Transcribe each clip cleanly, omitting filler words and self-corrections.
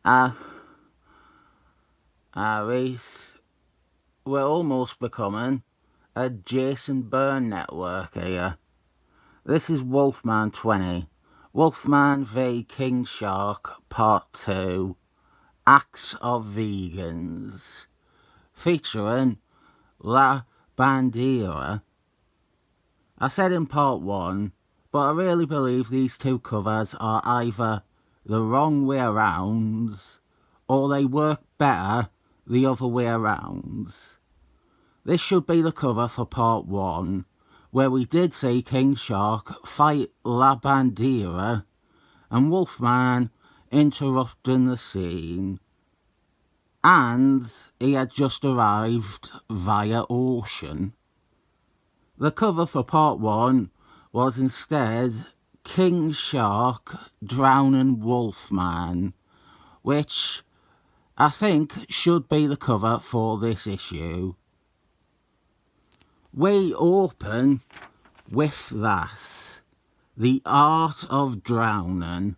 Uh, Reese, we're almost becoming a Jason Byrne network here. This is Wolfman 20. Wolfman v King Shark Part 2. Acts of Vegans. Featuring La Bandera. I said in Part 1, but I really believe these two covers are either the wrong way around or they work better the other way around. This should be the cover for Part 1, where we did see King Shark fight La Bandera and Wolfman interrupting the scene. And he had just arrived via ocean. The cover for Part 1 was instead King Shark drowning Wolfman, which I think should be the cover for this issue. We open with that, The Art of Drowning.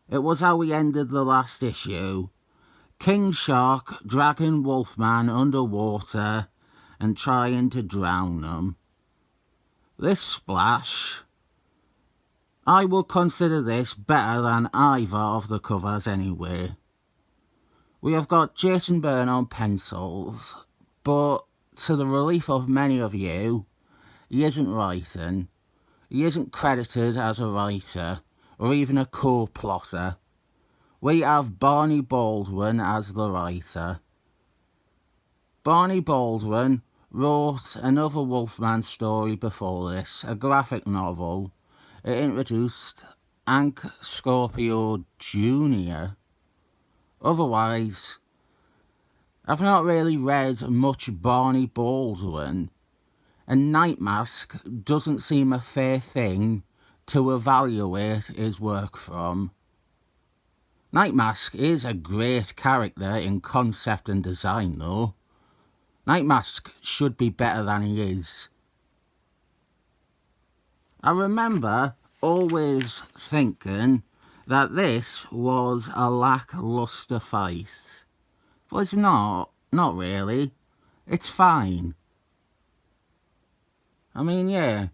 It was how we ended the last issue. King Shark dragging Wolfman underwater and trying to drown him. This splash, I would consider this better than either of the covers anyway. We have got Jason Byrne on pencils, but to the relief of many of you, he isn't writing. He isn't credited as a writer or even a co-plotter. We have Barney Baldwin as the writer. Barney Baldwin wrote another Wolfman story before this, a graphic novel. It introduced Hank Scorpio Jr. Otherwise, I've not really read much Barney Baldwin, and Night Mask doesn't seem a fair thing to evaluate his work from. Night Mask is a great character in concept and design though. Night Mask should be better than he is. I remember always thinking that this was a lacklustre fight. But it's not really. It's fine. I mean, yeah,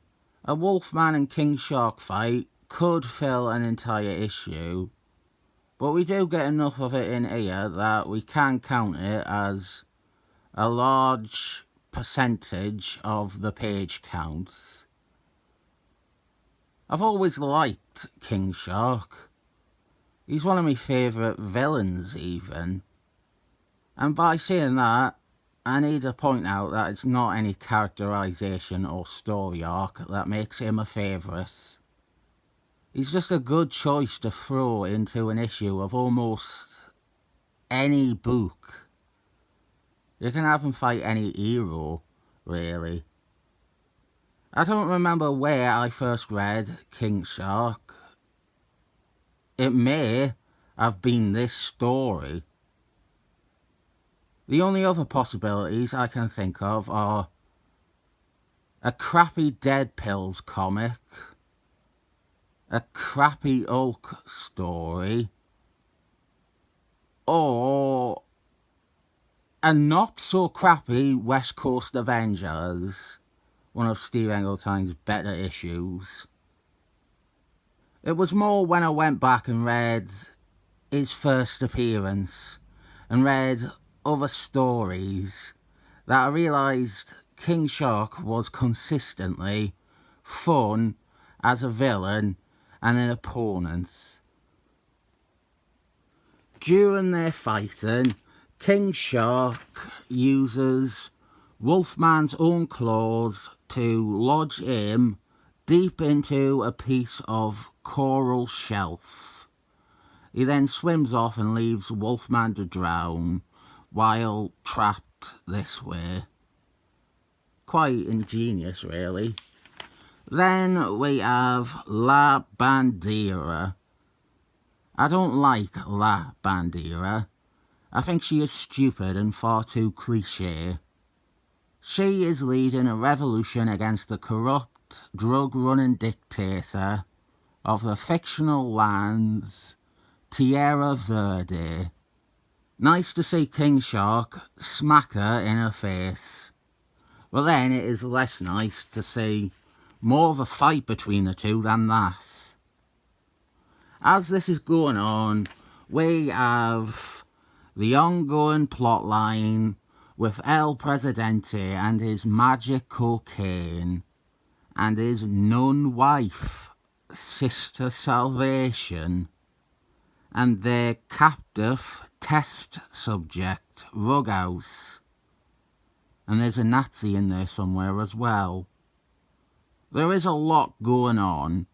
a Wolfman and King Shark fight could fill an entire issue, but we do get enough of it in here that we can count it as a large percentage of the page count. I've always liked King Shark. He's one of my favourite villains even. And by saying that, I need to point out that it's not any characterisation or story arc that makes him a favourite. He's just a good choice to throw into an issue of almost any book. You can have him fight any hero, really. I don't remember where I first read King Shark. It may have been this story. The only other possibilities I can think of are a crappy Dead Pills comic, a crappy Hulk story, or a not so crappy West Coast Avengers, one of Steve Engletine's better issues. It was more when I went back and read his first appearance and read other stories that I realised King Shark was consistently fun as a villain and an opponent. During their fighting, King Shark uses Wolfman's own claws to lodge him deep into a piece of coral shelf. He then swims off and leaves Wolfman to drown while trapped this way. Quite ingenious, really. Then we have La Bandera. I don't like La Bandera. I think she is stupid and far too cliché. She is leading a revolution against the corrupt, drug-running dictator of the fictional lands Tierra Verde. Nice to see King Shark smack her in her face. But then it is less nice to see more of a fight between the two than that. As this is going on, we have the ongoing plotline with El Presidente and his magic cocaine and his nun wife, Sister Salvation, and their captive test subject, Rughouse. And there's a Nazi in there somewhere as well. There is a lot going on,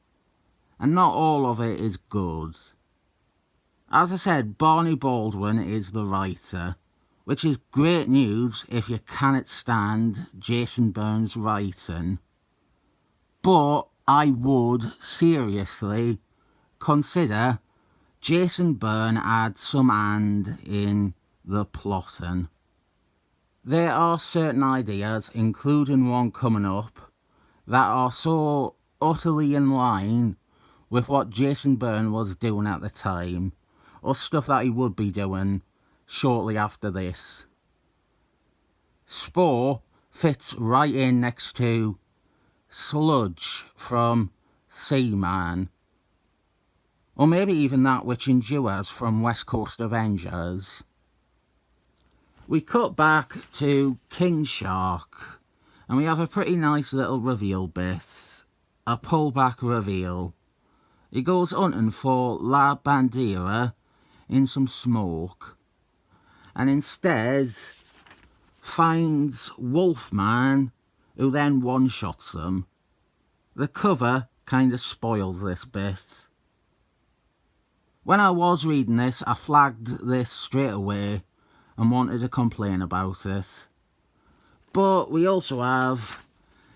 and not all of it is good. As I said, Barney Baldwin is the writer, which is great news if you cannot stand Jason Byrne's writing. But I would seriously consider Jason Byrne had some hand in the plotting. There are certain ideas, including one coming up, that are so utterly in line with what Jason Byrne was doing at the time, or stuff that he would be doing shortly after this. Spore fits right in next to Sludge from Seaman, or maybe even that which endures from West Coast Avengers. We cut back to King Shark, and we have a pretty nice little reveal bit, a pullback reveal. He goes hunting for La Bandera in some smoke, and instead finds Wolfman, who then one-shots him. The cover kind of spoils this bit. When I was reading this, I flagged this straight away and wanted to complain about it. But we also have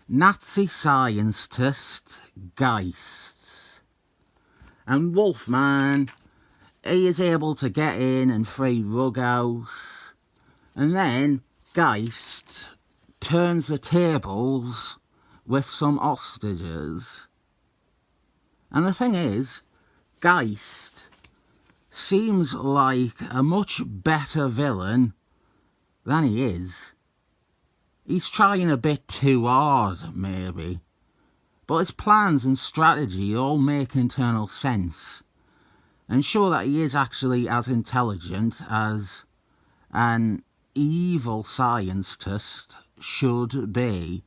Nazi scientist Geist. And Wolfman, he is able to get in and free Rughouse. And then Geist turns the tables with some hostages. And the thing is, Geist seems like a much better villain than he is. He's trying a bit too hard, maybe. But his plans and strategy all make internal sense, and show that he is actually as intelligent as an evil scientist should be.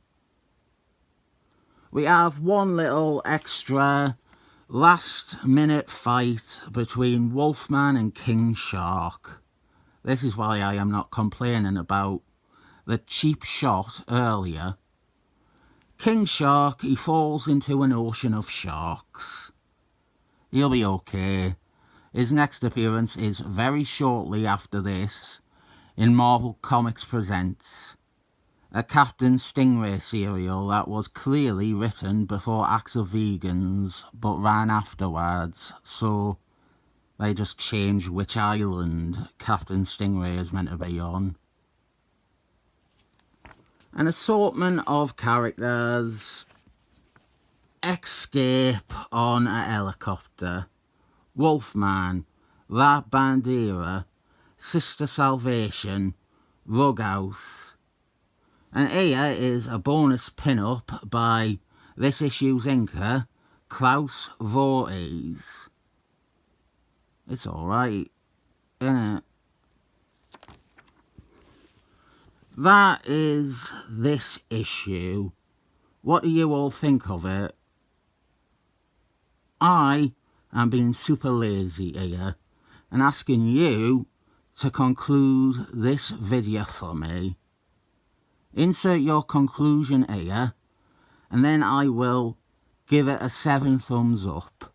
We have one little extra last-minute fight between Wolfman and King Shark. This is why I am not complaining about the cheap shot earlier. King Shark, he falls into an ocean of sharks. He'll be okay. His next appearance is very shortly after this in Marvel Comics Presents, a Captain Stingray serial that was clearly written before Acts of Vegans but ran afterwards, so they just changed which island Captain Stingray is meant to be on. An assortment of characters escape on a helicopter. Wolfman, La Bandera, Sister Salvation, Rughouse. And here is a bonus pin-up by this issue's inker, Klaus Voorhees. It's alright, isn't it? That is this issue. What do you all think of it? I am being super lazy here and asking you to conclude this video for me. Insert your conclusion here, and then I will give it a 7 thumbs up.